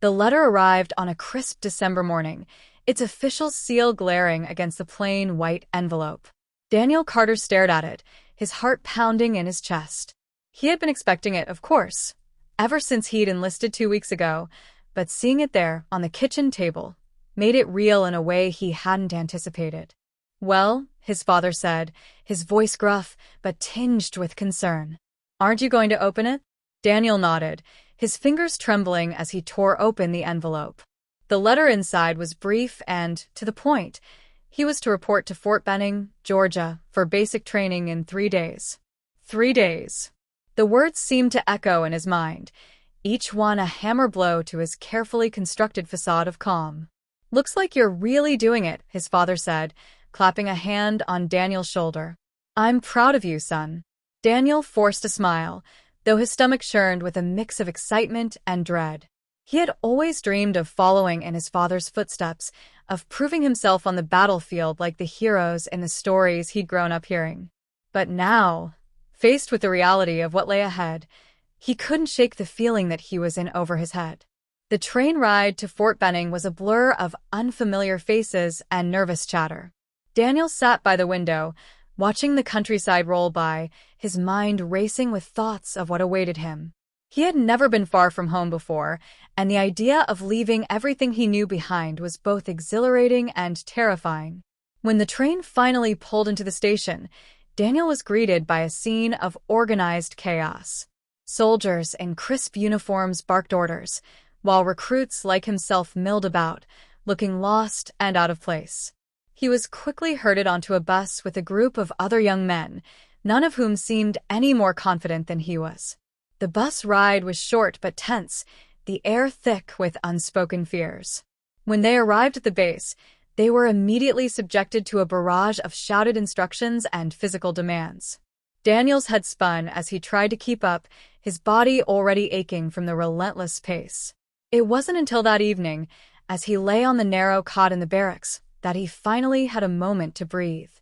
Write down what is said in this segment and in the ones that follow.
The letter arrived on a crisp December morning, its official seal glaring against the plain white envelope. Daniel Carter stared at it, his heart pounding in his chest. He had been expecting it, of course, ever since he'd enlisted 2 weeks ago, but seeing it there on the kitchen table made it real in a way he hadn't anticipated. "Well," his father said, his voice gruff but tinged with concern. "Aren't you going to open it?" Daniel nodded, his fingers trembling as he tore open the envelope. The letter inside was brief and to the point. He was to report to Fort Benning, Georgia, for basic training in 3 days. 3 days. The words seemed to echo in his mind, each one a hammer blow to his carefully constructed facade of calm. "Looks like you're really doing it," his father said, clapping a hand on Daniel's shoulder. "I'm proud of you, son." Daniel forced a smile, though his stomach churned with a mix of excitement and dread. He had always dreamed of following in his father's footsteps, of proving himself on the battlefield like the heroes in the stories he'd grown up hearing. But now, faced with the reality of what lay ahead, he couldn't shake the feeling that he was in over his head. The train ride to Fort Benning was a blur of unfamiliar faces and nervous chatter. Daniel sat by the window, watching the countryside roll by, his mind racing with thoughts of what awaited him. He had never been far from home before, and the idea of leaving everything he knew behind was both exhilarating and terrifying. When the train finally pulled into the station, Daniel was greeted by a scene of organized chaos. Soldiers in crisp uniforms barked orders, while recruits like himself milled about, looking lost and out of place. He was quickly herded onto a bus with a group of other young men, none of whom seemed any more confident than he was. The bus ride was short but tense, the air thick with unspoken fears. When they arrived at the base, they were immediately subjected to a barrage of shouted instructions and physical demands. Daniel's head spun as he tried to keep up, his body already aching from the relentless pace. It wasn't until that evening, as he lay on the narrow cot in the barracks, that he finally had a moment to breathe.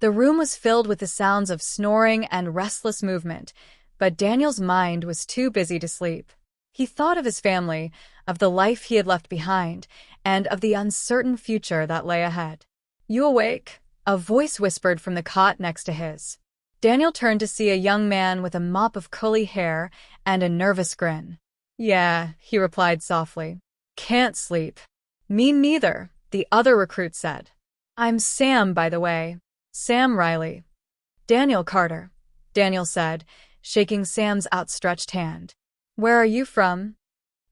The room was filled with the sounds of snoring and restless movement, but Daniel's mind was too busy to sleep. He thought of his family, of the life he had left behind, and of the uncertain future that lay ahead. "You awake?" a voice whispered from the cot next to his. Daniel turned to see a young man with a mop of curly hair and a nervous grin. "Yeah," he replied softly. "Can't sleep." "Me neither," the other recruit said. "I'm Sam, by the way. Sam Riley." "Daniel Carter," Daniel said, shaking Sam's outstretched hand. "Where are you from?"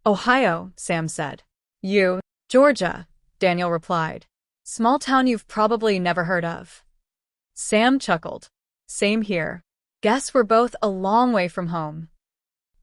"Ohio," Sam said. "You?" "Georgia," Daniel replied. "Small town you've probably never heard of." Sam chuckled. "Same here. Guess we're both a long way from home."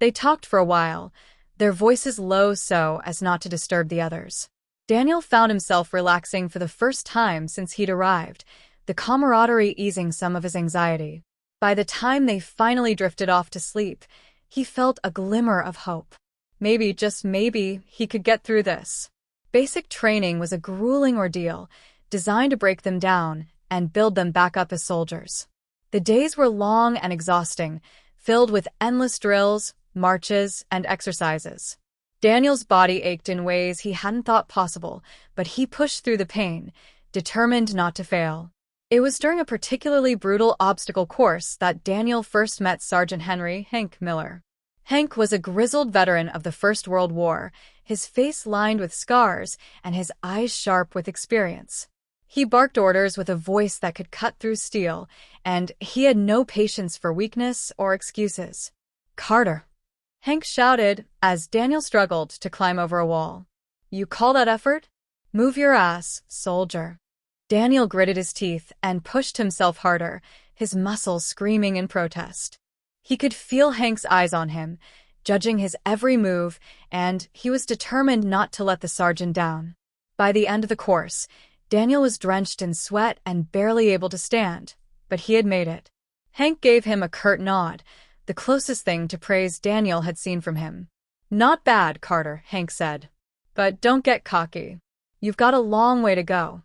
They talked for a while, their voices low so as not to disturb the others. Daniel found himself relaxing for the first time since he'd arrived, the camaraderie easing some of his anxiety. By the time they finally drifted off to sleep, he felt a glimmer of hope. Maybe, just maybe, he could get through this. Basic training was a grueling ordeal, designed to break them down and build them back up as soldiers. The days were long and exhausting, filled with endless drills, marches, and exercises. Daniel's body ached in ways he hadn't thought possible, but he pushed through the pain, determined not to fail. It was during a particularly brutal obstacle course that Daniel first met Sergeant Henry "Hank" Miller. Hank was a grizzled veteran of the First World War, his face lined with scars and his eyes sharp with experience. He barked orders with a voice that could cut through steel, and he had no patience for weakness or excuses. "Carter," Hank shouted as Daniel struggled to climb over a wall. "You call that effort? Move your ass, soldier." Daniel gritted his teeth and pushed himself harder, his muscles screaming in protest. He could feel Hank's eyes on him, judging his every move, and he was determined not to let the sergeant down. By the end of the course, Daniel was drenched in sweat and barely able to stand, but he had made it. Hank gave him a curt nod, the closest thing to praise Daniel had seen from him. "Not bad, Carter," Hank said. "But don't get cocky. You've got a long way to go."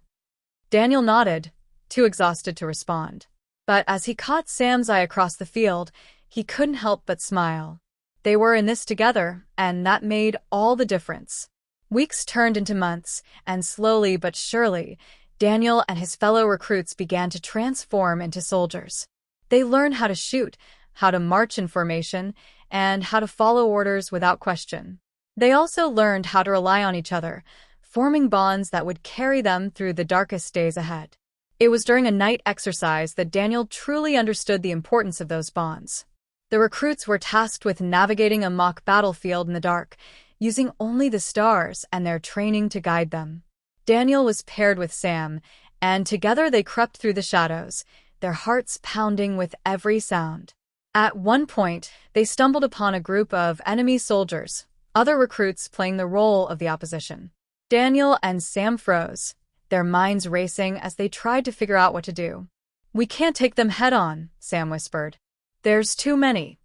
Daniel nodded, too exhausted to respond. But as he caught Sam's eye across the field, he couldn't help but smile. They were in this together, and that made all the difference. Weeks turned into months, and slowly but surely, Daniel and his fellow recruits began to transform into soldiers. They learned how to shoot, how to march in formation, and how to follow orders without question. They also learned how to rely on each other, forming bonds that would carry them through the darkest days ahead. It was during a night exercise that Daniel truly understood the importance of those bonds. The recruits were tasked with navigating a mock battlefield in the dark, using only the stars and their training to guide them. Daniel was paired with Sam, and together they crept through the shadows, their hearts pounding with every sound. At one point, they stumbled upon a group of enemy soldiers, other recruits playing the role of the opposition. Daniel and Sam froze, their minds racing as they tried to figure out what to do. "We can't take them head-on," Sam whispered. "There's too many."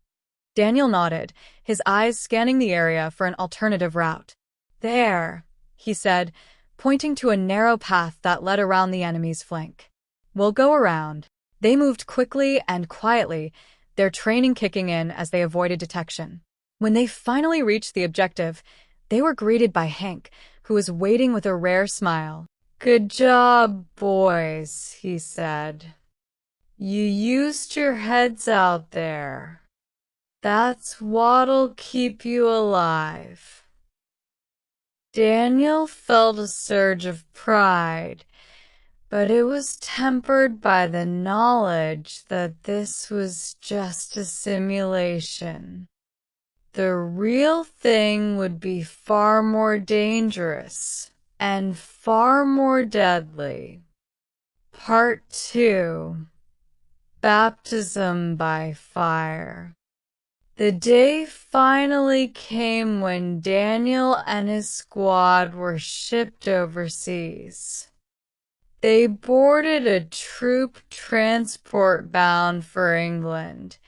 Daniel nodded, his eyes scanning the area for an alternative route. "There," he said, pointing to a narrow path that led around the enemy's flank. "We'll go around." They moved quickly and quietly, their training kicking in as they avoided detection. When they finally reached the objective, they were greeted by Hank, who was waiting with a rare smile. "Good job, boys," he said. "You used your heads out there. That's what'll keep you alive." Daniel felt a surge of pride, but it was tempered by the knowledge that this was just a simulation. The real thing would be far more dangerous and far more deadly. Part 2. Baptism by Fire. The day finally came when Daniel and his squad were shipped overseas. They boarded a troop transport bound for England,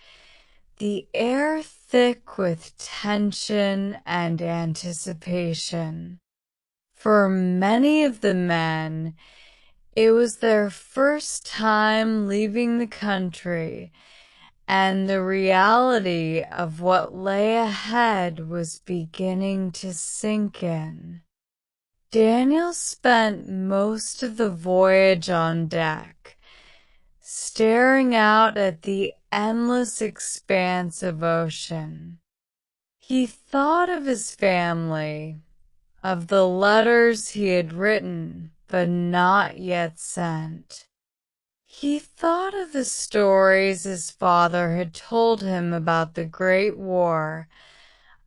the air thick with tension and anticipation. For many of the men, it was their first time leaving the country, and the reality of what lay ahead was beginning to sink in. Daniel spent most of the voyage on deck, staring out at the endless expanse of ocean. He thought of his family, of the letters he had written but not yet sent. He thought of the stories his father had told him about the Great War,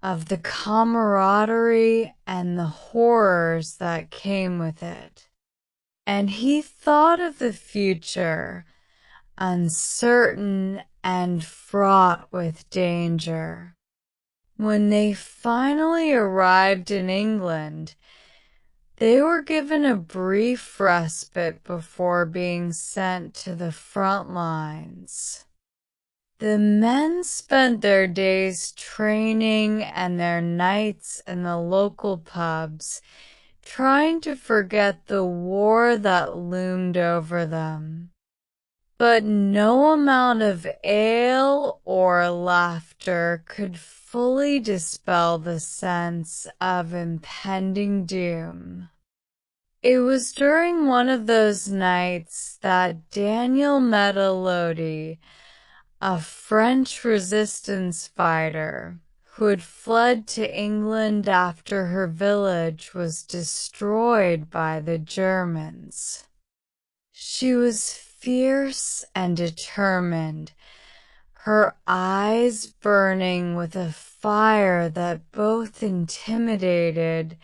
of the camaraderie and the horrors that came with it. And he thought of the future, uncertain and fraught with danger. When they finally arrived in England, they were given a brief respite before being sent to the front lines. The men spent their days training and their nights in the local pubs, trying to forget the war that loomed over them. But no amount of ale or laughter could fully dispel the sense of impending doom. It was during one of those nights that Daniel met Élodie, a French resistance fighter who had fled to England after her village was destroyed by the Germans. She was fierce and determined, her eyes burning with a fire that both intimidated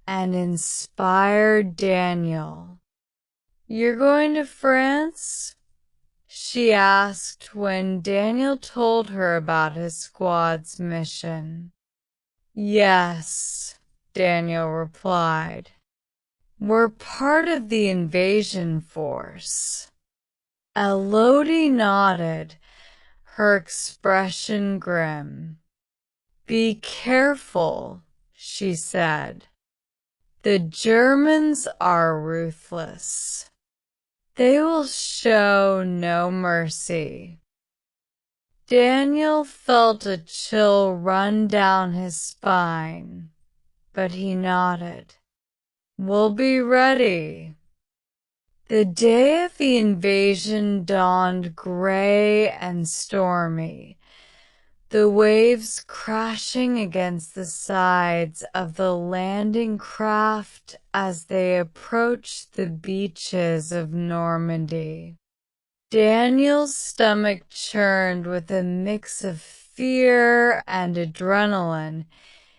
and inspired Daniel. "You're going to France?" she asked when Daniel told her about his squad's mission. "Yes," Daniel replied. "We're part of the invasion force." Élodie nodded, her expression grim. "Be careful," she said. "The Germans are ruthless. They will show no mercy." Daniel felt a chill run down his spine. but he nodded. "We'll be ready." The day of the invasion dawned gray and stormy, the waves crashing against the sides of the landing craft as they approached the beaches of Normandy. Daniel's stomach churned with a mix of fear and adrenaline,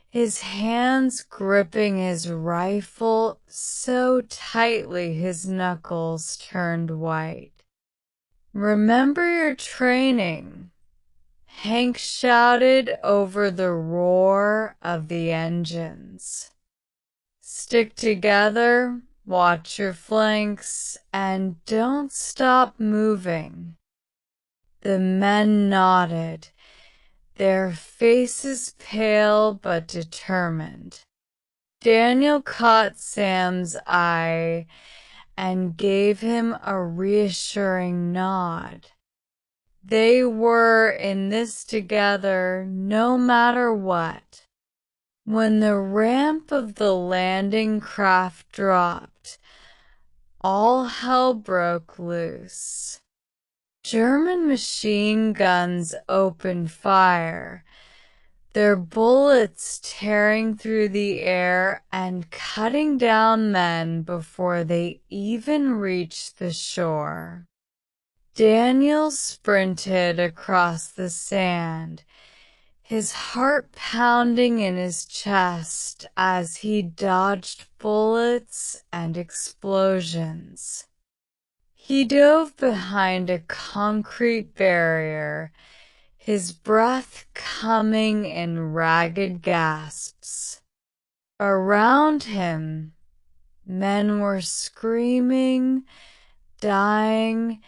his hands gripping his rifle so tightly his knuckles turned white. "Remember your training," Hank shouted over the roar of the engines. "Stick together, watch your flanks, and don't stop moving." The men nodded, their faces pale but determined. Daniel caught Sam's eye and gave him a reassuring nod. They were in this together no matter what. When the ramp of the landing craft dropped, all hell broke loose. German machine guns opened fire, their bullets tearing through the air and cutting down men before they even reached the shore. Daniel sprinted across the sand, his heart pounding in his chest as he dodged bullets and explosions. He dove behind a concrete barrier, his breath coming in ragged gasps. Around him, men were screaming, dying,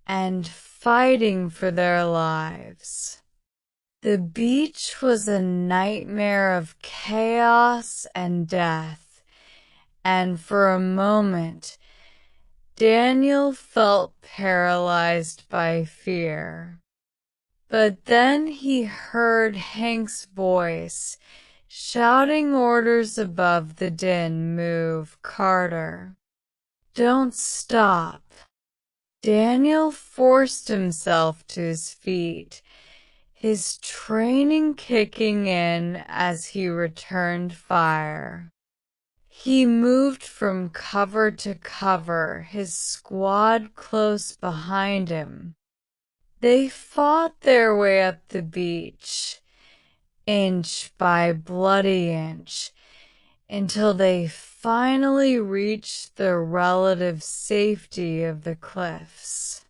and fighting for their lives. The beach was a nightmare of chaos and death, and for a moment, Daniel felt paralyzed by fear. But then he heard Hank's voice, shouting orders above the din. "Move, Carter. Don't stop." Daniel forced himself to his feet, his training kicking in as he returned fire. He moved from cover to cover, his squad close behind him. They fought their way up the beach, inch by bloody inch, until they finally reached the relative safety of the cliffs.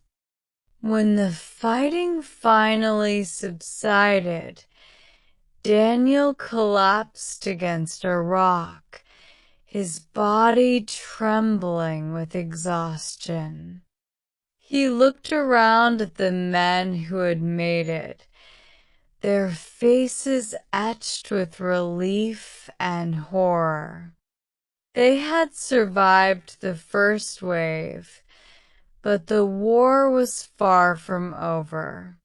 When the fighting finally subsided, Daniel collapsed against a rock, his body trembling with exhaustion. He looked around at the men who had made it, their faces etched with relief and horror. They had survived the first wave, but the war was far from over.